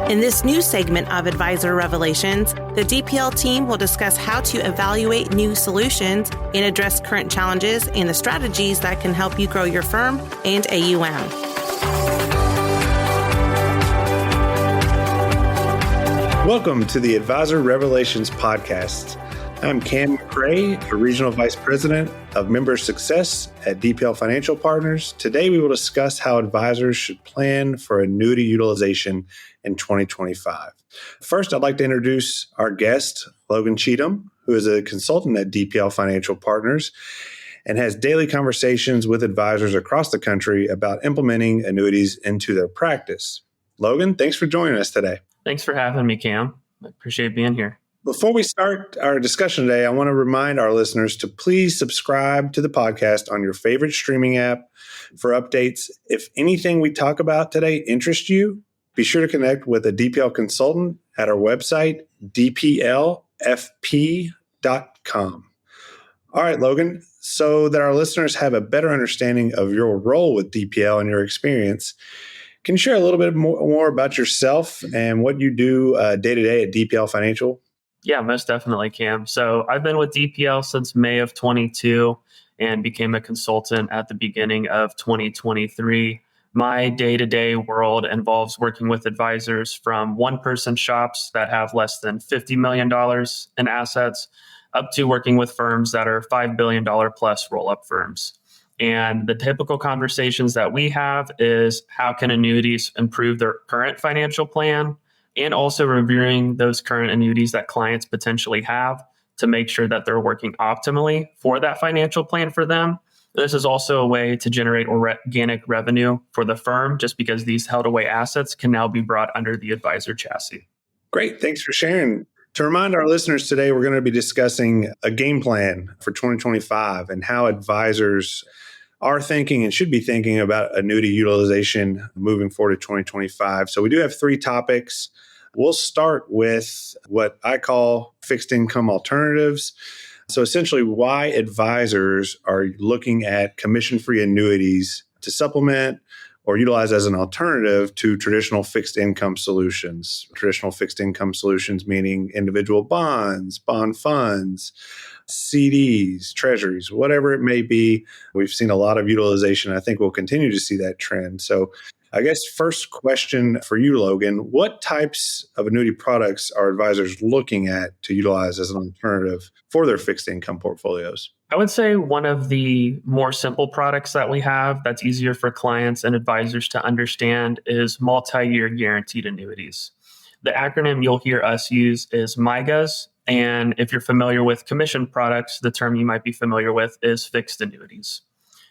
In this new segment of Advisor Revelations, the DPL team will discuss how to evaluate new solutions and address current challenges and the strategies that can help you grow your firm and AUM. Welcome to the Advisor Revelations podcast. I'm Cam McCray, a Regional Vice President of Member Success at DPL Financial Partners. Today, we will discuss how advisors should plan for annuity utilization in 2025. First, I'd like to introduce our guest, Logan Cheatham, who is a consultant at DPL Financial Partners and has daily conversations with advisors across the country about implementing annuities into their practice. Logan, thanks for joining us today. Thanks for having me, Cam. I appreciate being here. Before we start our discussion today, I want to remind our listeners to please subscribe to the podcast on your favorite streaming app for updates. If anything we talk about today interests you, be sure to connect with a DPL consultant at our website, dplfp.com. All right, Logan, so that our listeners have a better understanding of your role with DPL and your experience, can you share a little bit more about yourself and what you do day to day at DPL Financial? Yeah, most definitely, Cam. So I've been with DPL since May of 22 and became a consultant at the beginning of 2023. My day-to-day world involves working with advisors from one-person shops that have less than $50 million in assets up to working with firms that are $5 billion plus roll-up firms. And the typical conversations that we have is how can annuities improve their current financial plan, and also reviewing those current annuities that clients potentially have to make sure that they're working optimally for that financial plan for them. This is also a way to generate organic revenue for the firm, just because these held away assets can now be brought under the advisor chassis. Great. Thanks for sharing. To remind our listeners today, we're going to be discussing a game plan for 2025 and how advisors are thinking and should be thinking about annuity utilization moving forward to 2025. So we do have three topics. We'll start with what I call fixed income alternatives. So essentially, why advisors are looking at commission-free annuities to supplement or utilize as an alternative to traditional fixed income solutions. Traditional fixed income solutions meaning individual bonds, bond funds, CDs, treasuries, whatever it may be. We've seen a lot of utilization. I think we'll continue to see that trend. So I guess first question for you, Logan, what types of annuity products are advisors looking at to utilize as an alternative for their fixed income portfolios? I would say one of the more simple products that we have that's easier for clients and advisors to understand is multi-year guaranteed annuities. The acronym you'll hear us use is MYGAs. And if you're familiar with commission products, the term you might be familiar with is fixed annuities.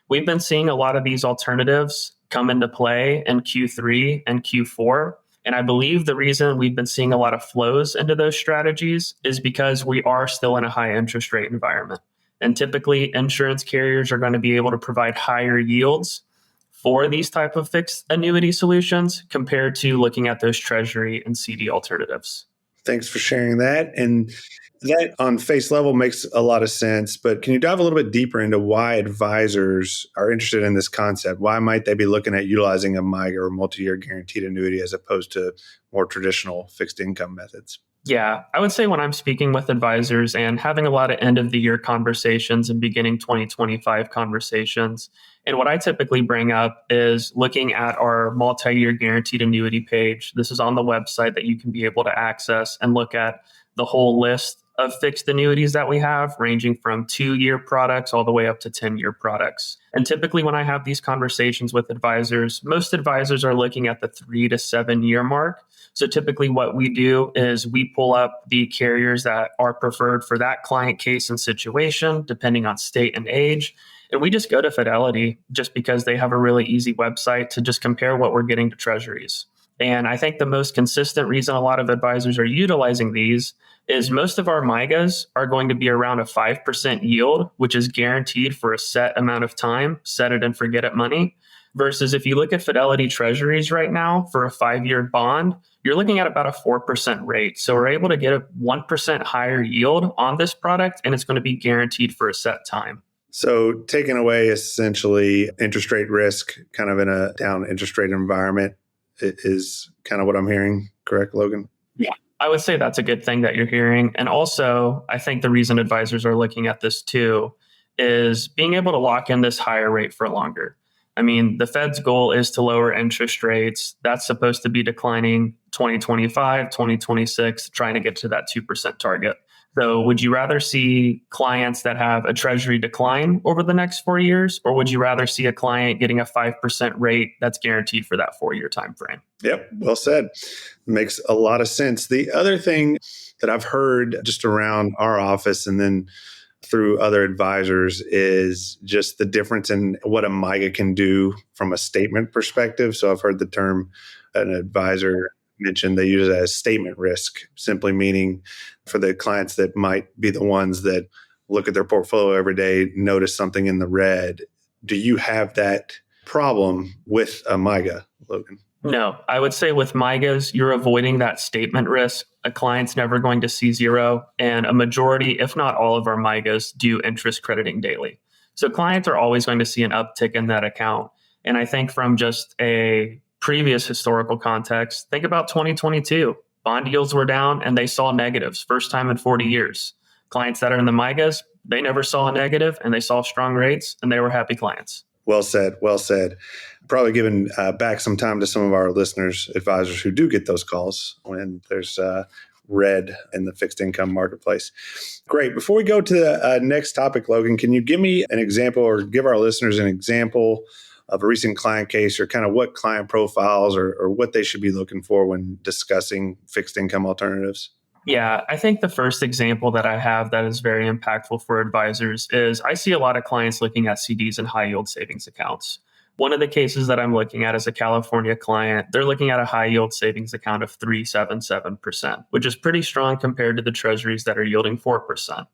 We've been seeing a lot of these alternatives come into play in Q3 and Q4. And I believe the reason we've been seeing a lot of flows into those strategies is because we are still in a high interest rate environment. And typically, insurance carriers are going to be able to provide higher yields for these type of fixed annuity solutions compared to looking at those treasury and CD alternatives. Thanks for sharing that. And that on face level makes a lot of sense, but can you dive a little bit deeper into why advisors are interested in this concept? Why might they be looking at utilizing a MYGA or multi-year guaranteed annuity as opposed to more traditional fixed income methods? Yeah, I would say when I'm speaking with advisors and having a lot of end of the year conversations and beginning 2025 conversations, and what I typically bring up is looking at our multi-year guaranteed annuity page. This is on the website that you can be able to access and look at the whole list of fixed annuities that we have, ranging from 2-year products all the way up to 10-year products. And typically when I have these conversations with advisors, most advisors are looking at the 3 to 7 year mark. So typically what we do is we pull up the carriers that are preferred for that client case and situation, depending on state and age. And we just go to Fidelity just because they have a really easy website to just compare what we're getting to treasuries. And I think the most consistent reason a lot of advisors are utilizing these is most of our MYGAs are going to be around a 5% yield, which is guaranteed for a set amount of time, set it and forget it money. Versus if you look at Fidelity treasuries right now for a 5-year bond, you're looking at about a 4% rate. So we're able to get a 1% higher yield on this product, and it's going to be guaranteed for a set time. So taking away essentially interest rate risk kind of in a down interest rate environment is kind of what I'm hearing. Correct, Logan? Yeah, I would say that's a good thing that you're hearing. And also, I think the reason advisors are looking at this too is being able to lock in this higher rate for longer. I mean, the Fed's goal is to lower interest rates. That's supposed to be declining 2025, 2026, trying to get to that 2% target. So would you rather see clients that have a treasury decline over the next 4 years, or would you rather see a client getting a 5% rate that's guaranteed for that 4-year time frame? Yep, well said. Makes a lot of sense. The other thing that I've heard just around our office and then through other advisors is just the difference in what a MIGA can do from a statement perspective. So I've heard the term an advisor mentioned, they use it as statement risk, simply meaning for the clients that might be the ones that look at their portfolio every day, notice something in the red. Do you have that problem with a MIGA, Logan? No, I would say with MIGAs, you're avoiding that statement risk. A client's never going to see zero. And a majority, if not all of our MIGAs, do interest crediting daily. So clients are always going to see an uptick in that account. And I think from just a previous historical context, think about 2022. Bond yields were down and they saw negatives, first time in 40 years. Clients that are in the MIGAs, they never saw a negative and they saw strong rates and they were happy clients. Well said. Well said. Probably giving back some time to some of our listeners, advisors who do get those calls when there's red in the fixed income marketplace. Great. Before we go to the next topic, Logan, can you give me an example or give our listeners an example of a recent client case or kind of what client profiles or what they should be looking for when discussing fixed income alternatives? Yeah, I think the first example that I have that is very impactful for advisors is I see a lot of clients looking at CDs and high yield savings accounts. One of the cases that I'm looking at is a California client. They're looking at a high yield savings account of 3.77%, which is pretty strong compared to the treasuries that are yielding 4%.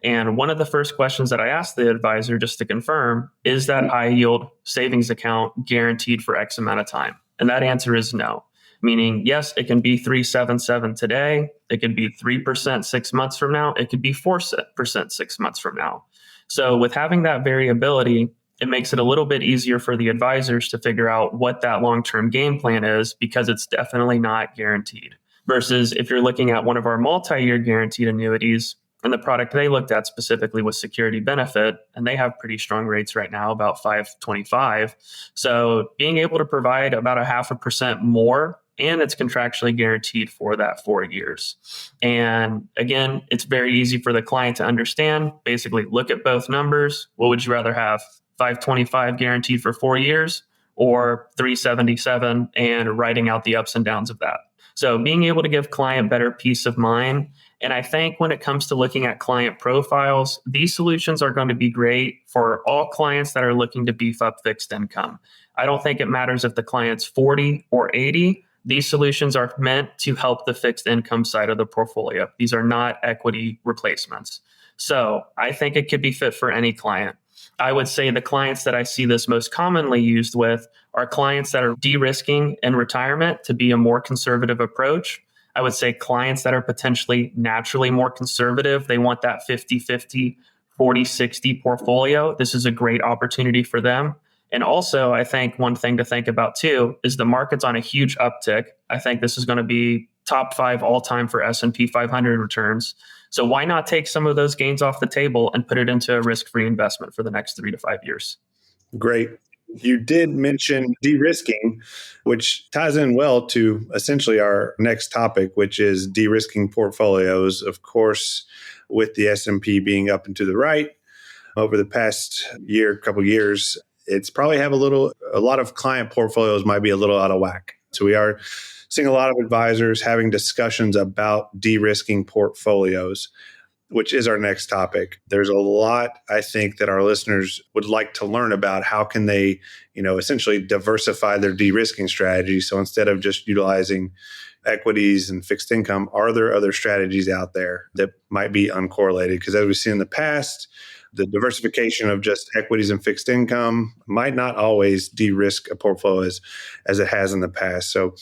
And one of the first questions that I asked the advisor just to confirm is that high yield savings account guaranteed for X amount of time? And that answer is no. Meaning, yes, it can be 3.77 today. It could be 3% 6 months from now. It could be 4% 6 months from now. So with having that variability, it makes it a little bit easier for the advisors to figure out what that long-term game plan is because it's definitely not guaranteed. Versus if you're looking at one of our multi-year guaranteed annuities, and the product they looked at specifically was security benefit, and they have pretty strong rates right now, about 5.25. So being able to provide about 0.5% more, and it's contractually guaranteed for that 4 years. And again, it's very easy for the client to understand. Basically, look at both numbers. What would you rather have? 5.25 guaranteed for 4 years or 3.77 and writing out the ups and downs of that. So being able to give client better peace of mind. And I think when it comes to looking at client profiles, these solutions are going to be great for all clients that are looking to beef up fixed income. I don't think it matters if the client's 40 or 80. These solutions are meant to help the fixed income side of the portfolio. These are not equity replacements. So I think it could be fit for any client. I would say the clients that I see this most commonly used with are clients that are de-risking in retirement to be a more conservative approach. I would say clients that are potentially naturally more conservative. They want that 50-50, 40-60 portfolio. This is a great opportunity for them. And also, I think one thing to think about too is the market's on a huge uptick. I think this is going to be top 5 all-time for S&P 500 returns. So why not take some of those gains off the table and put it into a risk-free investment for the next 3 to 5 years? Great. You did mention de-risking, which ties in well to essentially our next topic, which is de-risking portfolios. Of course, with the S&P being up and to the right over the past couple of years, it's probably have a lot of client portfolios might be a little out of whack. So we are seeing a lot of advisors having discussions about de-risking portfolios, which is our next topic. There's a lot, I think, that our listeners would like to learn about. How can they, essentially diversify their de-risking strategy? So instead of just utilizing equities and fixed income, are there other strategies out there that might be uncorrelated? Because as we've seen in the past, the diversification of just equities and fixed income might not always de-risk a portfolio as it has in the past. So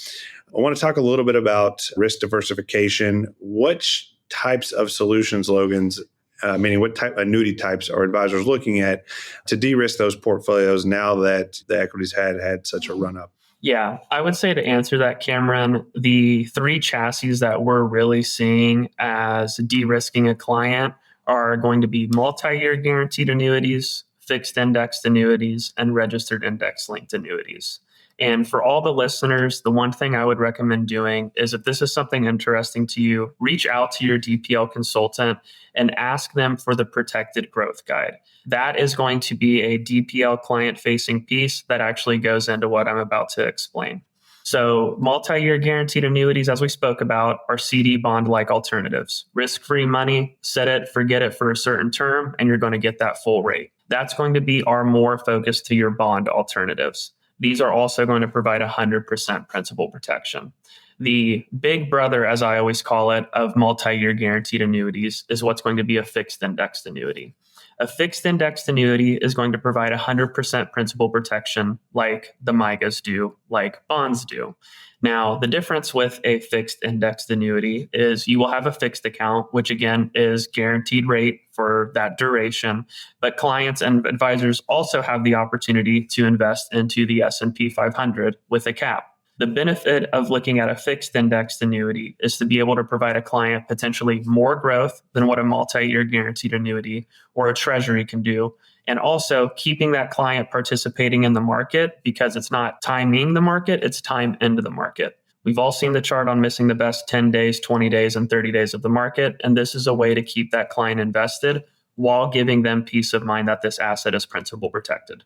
I want to talk a little bit about risk diversification. Which types of solutions, Logan's, meaning what type of annuity types are advisors looking at to de-risk those portfolios now that the equities had such a run up? Yeah, I would say to answer that, Cameron, the three chassis that we're really seeing as de-risking a client are going to be multi-year guaranteed annuities, fixed indexed annuities, and registered index linked annuities. And for all the listeners, the one thing I would recommend doing is if this is something interesting to you, reach out to your DPL consultant and ask them for the protected growth guide. That is going to be a DPL client facing piece that actually goes into what I'm about to explain. So, multi year guaranteed annuities, as we spoke about, are CD bond like alternatives. Risk free money, set it, forget it for a certain term, and you're going to get that full rate. That's going to be our more focus to your bond alternatives. These are also going to provide 100% principal protection. The big brother, as I always call it, of multi year guaranteed annuities is what's going to be a fixed indexed annuity. A fixed indexed annuity is going to provide 100% principal protection like the MIGAs do, like bonds do. Now, the difference with a fixed indexed annuity is you will have a fixed account, which again is guaranteed rate for that duration, but clients and advisors also have the opportunity to invest into the S&P 500 with a cap. The benefit of looking at a fixed indexed annuity is to be able to provide a client potentially more growth than what a multi-year guaranteed annuity or a treasury can do. And also keeping that client participating in the market because it's not timing the market, it's time into the market. We've all seen the chart on missing the best 10 days, 20 days, and 30 days of the market. And this is a way to keep that client invested while giving them peace of mind that this asset is principal protected.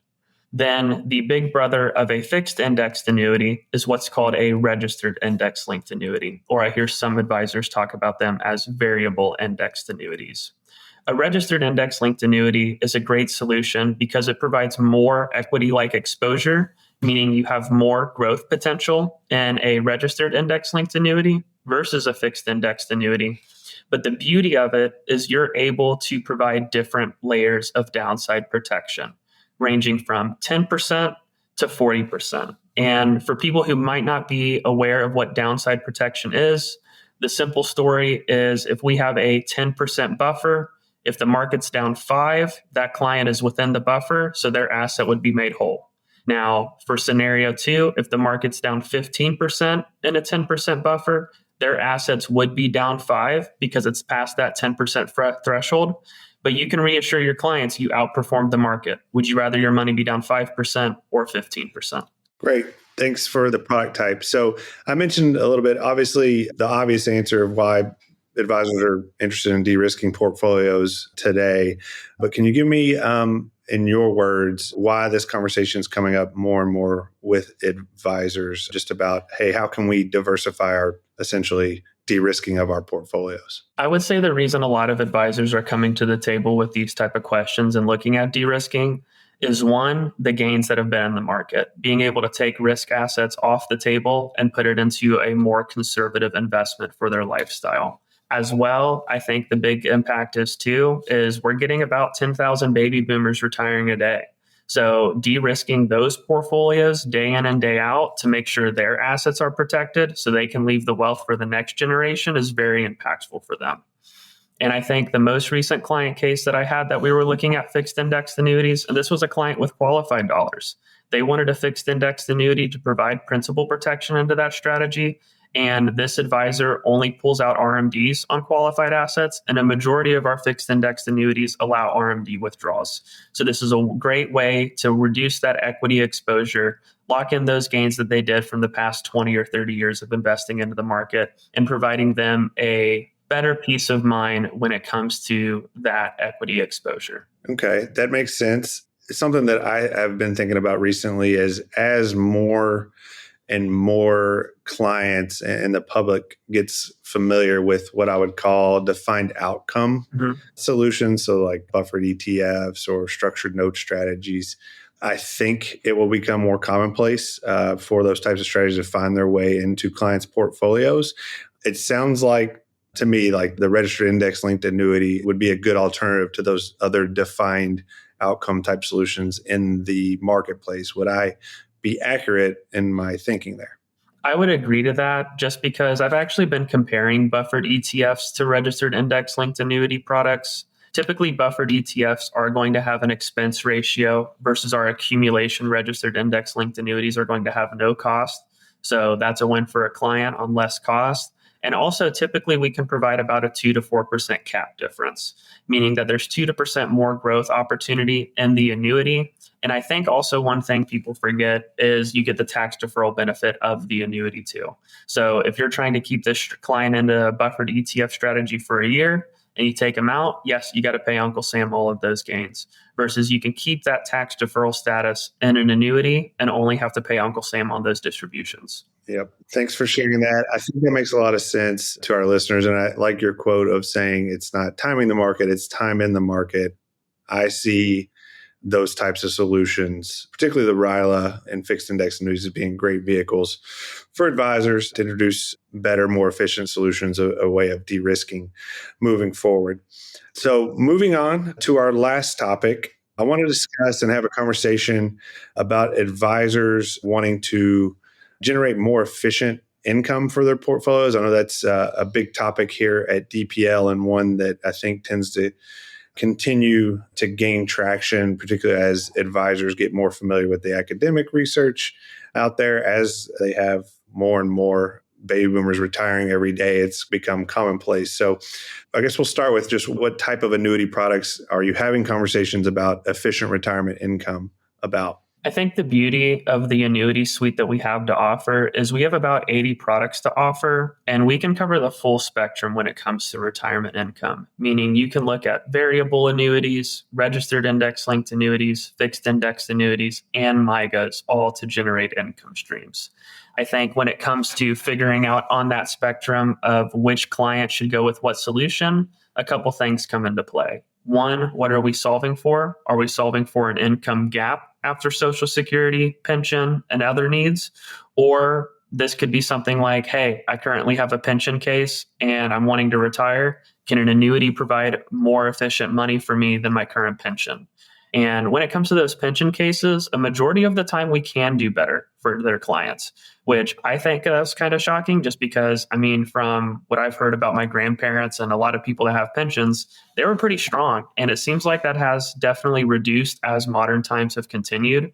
Then the big brother of a fixed indexed annuity is what's called a registered index linked annuity, or I hear some advisors talk about them as variable indexed annuities. A registered index linked annuity is a great solution because it provides more equity like exposure, meaning you have more growth potential in a registered index linked annuity versus a fixed indexed annuity. But the beauty of it is you're able to provide different layers of downside protection ranging from 10% to 40%. And for people who might not be aware of what downside protection is, the simple story is if we have a 10% buffer, if the market's down 5, that client is within the buffer, so their asset would be made whole. Now, for scenario 2, if the market's down 15% in a 10% buffer, their assets would be down 5 because it's past that 10% threshold. But you can reassure your clients you outperformed the market. Would you rather your money be down 5% or 15%? Great. Thanks for the product type. So I mentioned a little bit, obviously, the obvious answer of why advisors are interested in de-risking portfolios today. But can you give me, in your words, why this conversation is coming up more and more with advisors just about, hey, how can we diversify our essentially de-risking of our portfolios? I would say the reason a lot of advisors are coming to the table with these type of questions and looking at de-risking is one, the gains that have been in the market, being able to take risk assets off the table and put it into a more conservative investment for their lifestyle. As well, I think the big impact is we're getting about 10,000 baby boomers retiring a day. So de-risking those portfolios day in and day out to make sure their assets are protected so they can leave the wealth for the next generation is very impactful for them. And I think the most recent client case that I had that we were looking at fixed indexed annuities, and this was a client with qualified dollars. They wanted a fixed indexed annuity to provide principal protection into that strategy. And this advisor only pulls out RMDs on qualified assets, and a majority of our fixed indexed annuities allow RMD withdrawals. So this is a great way to reduce that equity exposure, lock in those gains that they did from the past 20 or 30 years of investing into the market, and providing them a better peace of mind when it comes to that equity exposure. Okay, that makes sense. It's something that I have been thinking about recently is as more and more clients and the public gets familiar with what I would call defined outcome solutions. So like buffered ETFs or structured note strategies. I think it will become more commonplace for those types of strategies to find their way into clients' portfolios. It sounds like to me like the registered index linked annuity would be a good alternative to those other defined outcome type solutions in the marketplace. Would I be accurate in my thinking there? I would agree to that just because I've actually been comparing buffered ETFs to registered index linked annuity products Typically, buffered ETFs are going to have an expense ratio versus our accumulation registered index linked annuities are going to have no cost. So that's a win for a client on less cost. And also, typically, we can provide about a 2 to 4% cap difference, meaning that there's 2% more growth opportunity in the annuity. And I think also one thing people forget is you get the tax deferral benefit of the annuity too. So if you're trying to keep this client in a buffered ETF strategy for a year and you take them out, yes, you got to pay Uncle Sam all of those gains. Versus you can keep that tax deferral status in an annuity and only have to pay Uncle Sam on those distributions. Yep. Thanks for sharing that. I think that makes a lot of sense to our listeners. And I like your quote of saying it's not timing the market, it's time in the market. I see those types of solutions, particularly the RILA and fixed index annuities, as being great vehicles for advisors to introduce better, more efficient solutions, a way of de-risking moving forward. So moving on to our last topic, I want to discuss and have a conversation about advisors wanting to generate more efficient income for their portfolios. I know that's a big topic here at DPL and one that I think tends to continue to gain traction, particularly as advisors get more familiar with the academic research out there. As they have more and more baby boomers retiring every day, it's become commonplace. So I guess we'll start with just what type of annuity products are you having conversations about efficient retirement income about? I think the beauty of the annuity suite that we have to offer is we have about 80 products to offer, and we can cover the full spectrum when it comes to retirement income, meaning you can look at variable annuities, registered index linked annuities, fixed index annuities, and MYGAs, all to generate income streams. I think when it comes to figuring out on that spectrum of which client should go with what solution, a couple things come into play. One, what are we solving for? Are we solving for an income gap after Social Security, pension, and other needs? Or this could be something like, hey, I currently have a pension case and I'm wanting to retire. Can an annuity provide more efficient money for me than my current pension? And when it comes to those pension cases, a majority of the time we can do better for their clients, which I think that's kind of shocking just because, I mean, from what I've heard about my grandparents and a lot of people that have pensions, they were pretty strong. And it seems like that has definitely reduced as modern times have continued.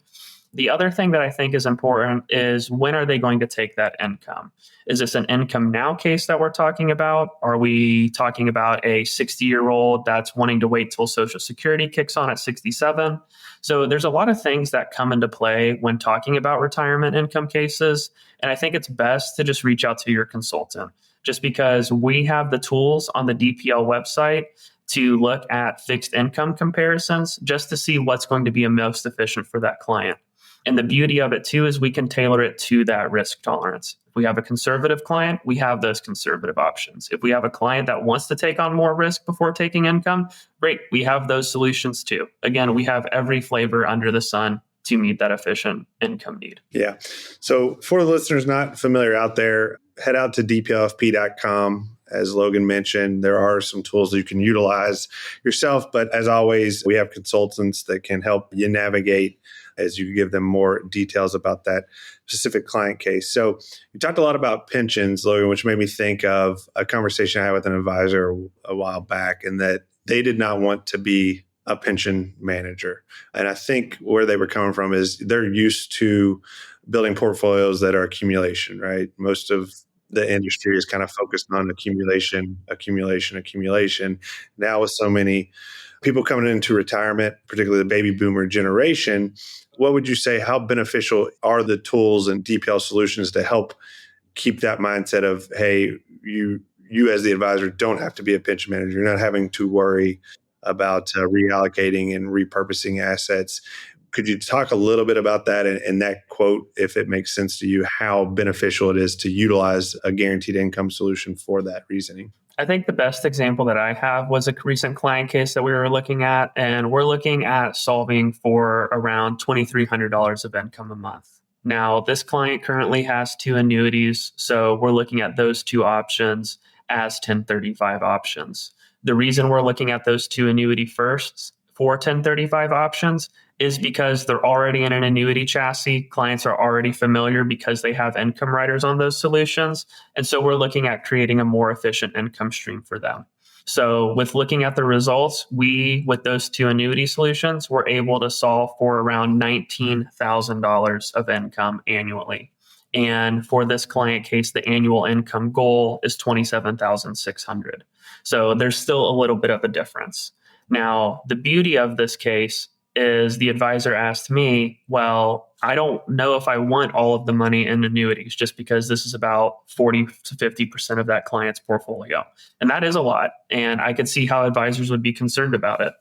The other thing that I think is important is when are they going to take that income? Is this an income now case that we're talking about? Are we talking about a 60-year-old that's wanting to wait till Social Security kicks on at 67? So there's a lot of things that come into play when talking about retirement income cases. And I think it's best to just reach out to your consultant, just because we have the tools on the DPL website to look at fixed income comparisons just to see what's going to be most efficient for that client. And the beauty of it too is we can tailor it to that risk tolerance. If we have a conservative client, we have those conservative options. If we have a client that wants to take on more risk before taking income, great, we have those solutions too. Again, we have every flavor under the sun to meet that efficient income need. Yeah. So for the listeners not familiar out there, head out to dplfp.com. As Logan mentioned, there are some tools that you can utilize yourself. But as always, we have consultants that can help you navigate as you give them more details about that specific client case. So you talked a lot about pensions, Logan, which made me think of a conversation I had with an advisor a while back, and that they did not want to be a pension manager. And I think where they were coming from is they're used to building portfolios that are accumulation, right? Most of the industry is kind of focused on accumulation. Now with so many people coming into retirement, particularly the baby boomer generation, what would you say, how beneficial are the tools and DPL solutions to help keep that mindset of, hey, you as the advisor don't have to be a pension manager. You're not having to worry about reallocating and repurposing assets. Could you talk a little bit about that and that quote, if it makes sense to you, how beneficial it is to utilize a guaranteed income solution for that reasoning? I think the best example that I have was a recent client case that we were looking at, and we're looking at solving for around $2,300 of income a month. Now, this client currently has 2 annuities, so we're looking at those 2 options as 1035 options. The reason we're looking at those 2 annuity firsts for 1035 options is because they're already in an annuity chassis. Clients are already familiar because they have income riders on those solutions. And so we're looking at creating a more efficient income stream for them. So with looking at the results, with those two annuity solutions, were able to solve for around $19,000 of income annually. And for this client case, the annual income goal is $27,600. So there's still a little bit of a difference. Now, the beauty of this case is the advisor asked me, well, I don't know if I want all of the money in annuities just because this is about 40 to 50% of that client's portfolio. And that is a lot. And I could see how advisors would be concerned about it.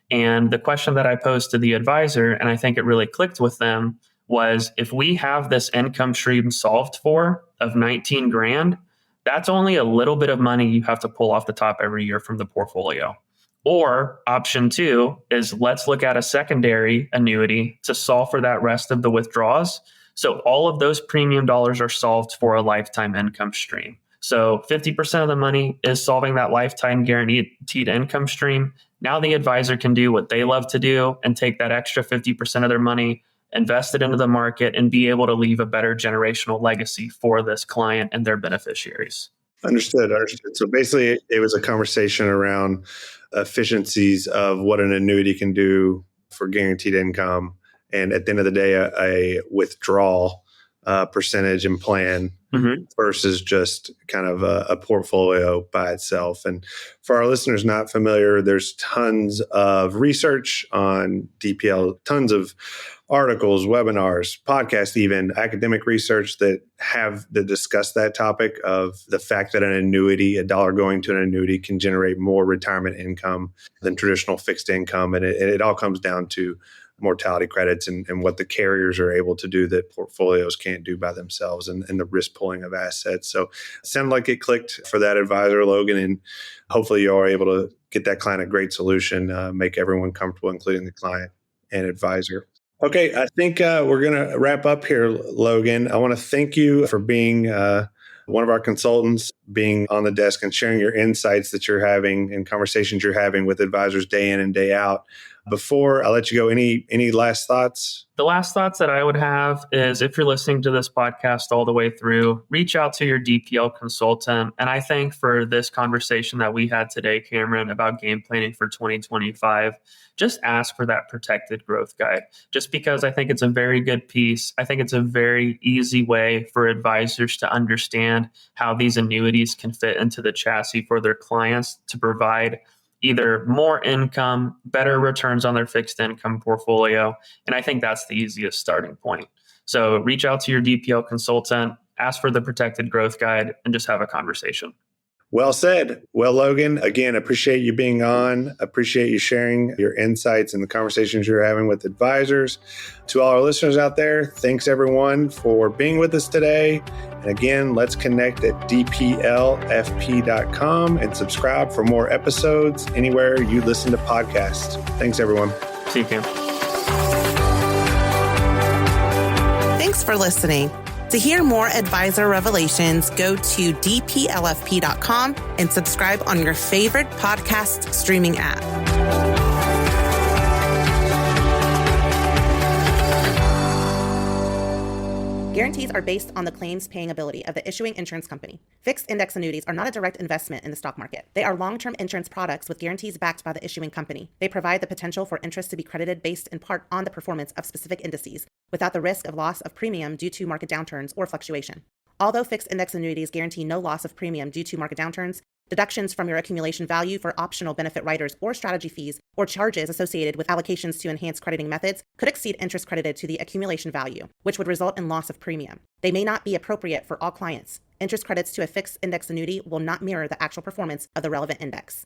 And the question that I posed to the advisor, and I think it really clicked with them, was if we have this income stream solved for of 19 grand, that's only a little bit of money you have to pull off the top every year from the portfolio. Or option two is let's look at a secondary annuity to solve for that rest of the withdrawals. So all of those premium dollars are solved for a lifetime income stream. So 50% of the money is solving that lifetime guaranteed income stream. Now the advisor can do what they love to do and take that extra 50% of their money, invest it into the market, and be able to leave a better generational legacy for this client and their beneficiaries. Understood. So basically, it was a conversation around efficiencies of what an annuity can do for guaranteed income. And at the end of the day, a withdrawal percentage and plan versus just kind of a portfolio by itself. And for our listeners not familiar, there's tons of research on DPL, tons of articles, webinars, podcasts, even academic research that discuss that topic of the fact that an annuity, a dollar going to an annuity, can generate more retirement income than traditional fixed income. And it all comes down to mortality credits and what the carriers are able to do that portfolios can't do by themselves, and the risk pulling of assets. So it sounded like it clicked for that advisor, Logan, and hopefully you are able to get that client a great solution, make everyone comfortable, including the client and advisor. Okay, I think we're going to wrap up here, Logan. I want to thank you for being one of our consultants, being on the desk and sharing your insights that you're having and conversations you're having with advisors day in and day out. Before I let you go, any last thoughts? The last thoughts that I would have is if you're listening to this podcast all the way through, reach out to your DPL consultant. And I think for this conversation that we had today, Cameron, about game planning for 2025, just ask for that protected growth guide, just because I think it's a very good piece. I think it's a very easy way for advisors to understand how these annuities can fit into the chassis for their clients to provide either more income, better returns on their fixed income portfolio. And I think that's the easiest starting point. So reach out to your DPL consultant, ask for the protected growth guide, and just have a conversation. Well said. Well, Logan, again, appreciate you being on. Appreciate you sharing your insights and the conversations you're having with advisors. To all our listeners out there, thanks everyone for being with us today. And again, let's connect at dplfp.com and subscribe for more episodes anywhere you listen to podcasts. Thanks, everyone. See you, Cam. Thanks for listening. To hear more advisor revelations, go to dplfp.com and subscribe on your favorite podcast streaming app. Guarantees are based on the claims paying ability of the issuing insurance company. Fixed index annuities are not a direct investment in the stock market. They are long-term insurance products with guarantees backed by the issuing company. They provide the potential for interest to be credited based in part on the performance of specific indices, without the risk of loss of premium due to market downturns or fluctuation. Although fixed index annuities guarantee no loss of premium due to market downturns, deductions from your accumulation value for optional benefit riders or strategy fees or charges associated with allocations to enhanced crediting methods could exceed interest credited to the accumulation value, which would result in loss of premium. They may not be appropriate for all clients. Interest credits to a fixed index annuity will not mirror the actual performance of the relevant index.